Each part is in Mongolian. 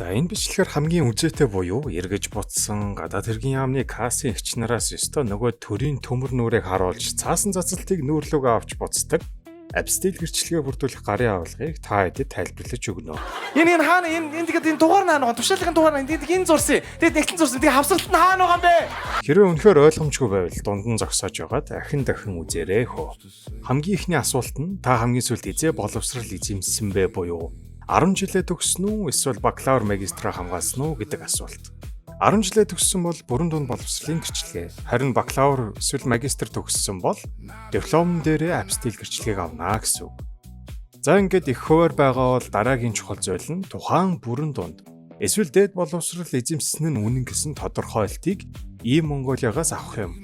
За энэ бичлэгээр хамгийн үзээтэй буюу эргэж буцсан гадаад хэргийн яамны касын эгч нараас ёстой нөгөө төрийн төмөр нүрийг харуулж цаасан цацалтыг нүүрлүүгээ авч буцдаг абстил гэрчлэгээ бүрдүүлэх гарын авалгыг та хэдэд тайлбарлаж өгнө. Энэ хаана энэ дугаар наана тушаалын дугаар энэ зурсан. Тэгээд нэгтлэн зурсан. Тэгээд хавсралт нь хаана байгаа юм бэ? Хэрвээ үнэхээр ойлгомжгүй байвал дунд нь зогсоож байгаад дахин үзээрэй хөө. Хамгийн ихний асуулт нь та хамгийн сүүлд эзээ боловсрал эзэмсэн бэ буюу 10 жилээ төгссөн үү эсвэл бакалавр магистраа хамгаалсан уу гэдэг асуулт. 10 жилээ төгссөн бол бүрэн дунд боловсролын гэрчлэгээ. Харин бакалавр эсвэл магистр төгссөн бол диплом дээрээ апстил гэрчлэгийг авна гэсэн үг. За ингээд их хуваар байгаа бол дараагийн чухал зүйл нь тухайн бүрэн дунд эсвэл дээд боловсрол эзэмсэн нь үнэн гэсэн тодорхойлтыг ийм Монголиагаас авах юм.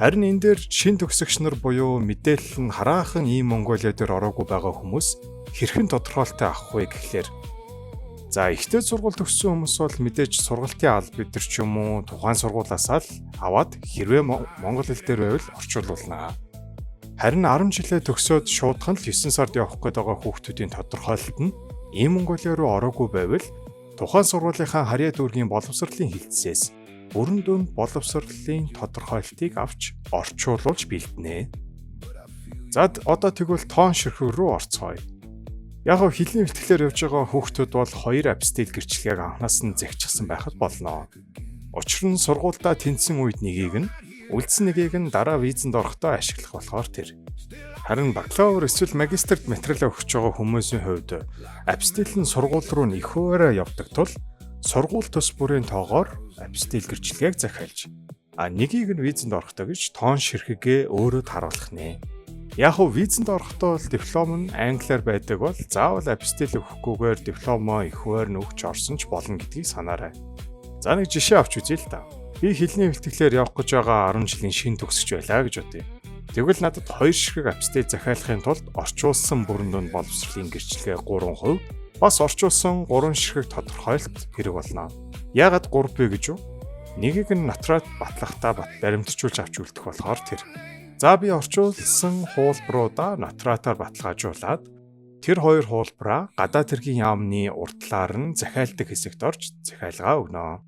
Харин энэ дээр шин төгсөгч нар буюу мэдээлэл нь хараахан ийм Монголиа дээр ороогүй байгаа хүмүүс хэрхэн тодорхойлолттой авах вэ гэхлээр за ихтэй сургууль төгссөн хүмүүс бол мэдээж сургалтын аль бид нар ч юм уу тухайн сургуулиасаа л аваад хэрвээ монгол хэл дээр байвал орчуулуулна. Харин 10 жилээ төгсөөд шуудхан л 9 сард явах гээд байгаа хүүхдүүдийн тодорхойлолт нь ийм Монголиа руу ороогүй байвал тухайн сургуулийнхаа харьяа дүүргийн боловсролын хилцээс бүрэн дунд боловсролын тодорхойлолтыг авч орчуулуулж бэлднэ. За одоо тэгвэл тоон ширхэг рүү орцгоё. Яг нь хэлний бэлтгэлээр явж байгаа хүүхдүүд бол 2 апстил гэрчлэгийг анханаас нь зэгчсэн байхад болно. Учир нь сургуульдаа тэнцсэн үед нэгийг нь үлдсэн нэгийг нь дараа визэнд орохдоо ашиглах болохоор тэр. Харин бакалавр эсвэл магистрт материал өгч байгаа хүмүүсийн хувьд апстил нь сургууль руу их хуваараа явдаг тул сургууль төс бүрийн тоогоор апстил гэрчлэгийг захиалж нэгийг нь визэнд орохдоо гэж тоон ширхэгээ өөрөө харуулах нэ. Яг нь визэнд орохдоо бол диплом нь англиар байдаг бол заавал апстил өгөхгүйгээр дипломоо их хуваар нь өгч орсон ч болно гэдгийг санаарай. За нэг жишээ авч үзье л да. Би хэлний бэлтгэлээр явах гэж байгаа 10 жилийн шин төгсөж байлаа гэж бодъё. Тэгвэл надад 2 ширхэг апстил захиалахын тулд орчуулсан бүрэн дунд боловсролын гэрчлэгээ 3%, бас орчуулсан 3 ширхэг тодорхойлолт хэрэг болно. Яагаад 3% гэж юу? Нэгийг нь натрат батлахтаа баримтжуулж авч үлдэх болохоор тэр. За би орчуулсан хуулбаруудаа натратаар баталгаажуулаад тэр 2 хуулбараа гадаад хэргийн яамны урдлаар нь захиалдаг хэсэгт орж захиалгаа өгнө.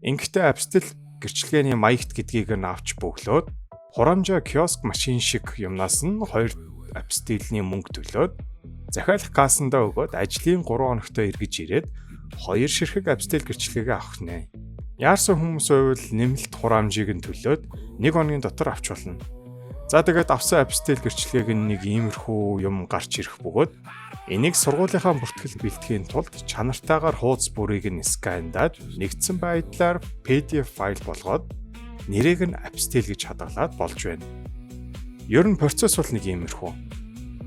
Ингэхдээ апстил гэрчлэгээний маягт гэдгийг нь авч бөглөөд хурамжаа киоск машин шиг юмнаас нь 2 апстилний мөнгө төлөөд захиалах кассандаа өгөөд ажлын 3 хоногтой эргэж ирээд 2 ширхэг апстил гэрчлэгээ авах нэ. Яарсан хүмүүс байвал нэмэлт хурамжийг нь төлөөд 1 хоногийн дотор авч болно. За тэгээд авсан апстил гэрчлэгийг нэг иймэрхүү юм гарч ирэх бөгөөд энийг сургуулийнхаа бүртгэл бэлтгэхийн тулд чанартаагаар хуудас бүрийг нь скандаад нэгдсэн байдлаар PDF файл болгоод нэрийг нь апстил гэж хадгалаад болж байна. Ер нь процесс бол нэг иймэрхүү.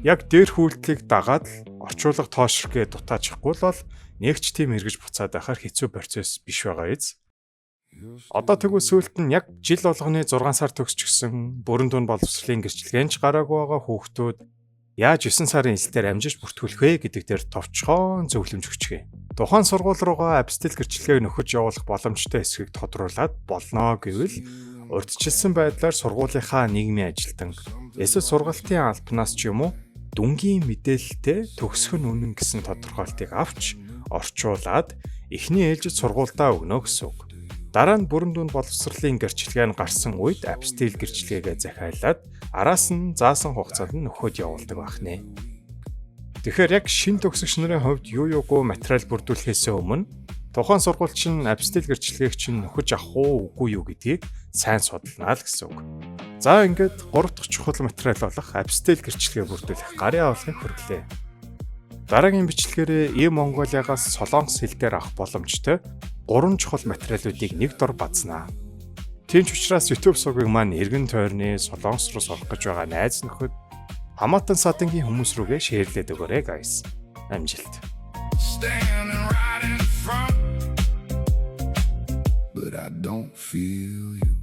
Яг дээр хүлдлийг дагаад л орчуулга тоошрхгээ дутаачихгүй л бол нэг ч тийм эргэж буцаад байхаар хэцүү процесс биш байгаа биз. Одоо тэгвэл сүүлд нь яг жил болгоны 6 сар төгсчихсөн бүрэн дунд боловсролын гэрчлэгээнч гараагүй байгаа хүүхдүүд яаж 9 сарын элдээр амжиж бүртгүүлэх вэ гэдэг дээр товчхон зөвлөмж өгчгээ. Тухайн сургууль руугаа апстил гэрчлэгийг нөхөж явуулах боломжтой эсэхийг тодруулаад болно гэвэл урьдчилсан байдлаар сургуулийнхаа нийгмийн ажилтан эсвэл сургалтын албанаас ч юм уу дүнгийн мэдээлэлтэй төгсөх нь үнэн гэсэн тодорхойлтыг авч орчуулад эхний ээлжид сургуульдаа өгнө гэсэн үг. Дараа нь бүрэн дунд боловсролын гэрчлэгээ нь гарсан үед апстил гэрчлэгээ захиалаад араас нь заасан хугацаанд нь нөхөд явуулдаг байх нэ. Тэгэхээр яг шин төгсөгч нарын хувьд юугүй материал бүрдүүлэхээс өмнө тухайн сургууль чинь апстил гэрчлэгийг чинь нөхөж авах уу үгүй юу гэдгийг сайн судалнаа л гэсэн үг. За ингээд 3 дахь чухал материал болох апстил гэрчлэгээ бүрдүүлэх гарын авалгыг хүргэлээ. Дараагийн бичлэгээрээ Монголиагаас солонгос хэл дээр авах боломжтой 3 чухал материалуудыг нэг дор базнаа. Тийм ч учраас YouTube сувгийг маань эргэн тойрны солонгос руу сурах гэж байгаа найз нөхөд хамаатан садангийн хүмүүс рүүгээ шеэрлээд өгөөрэй guys. Амжилт. But I don't feel you.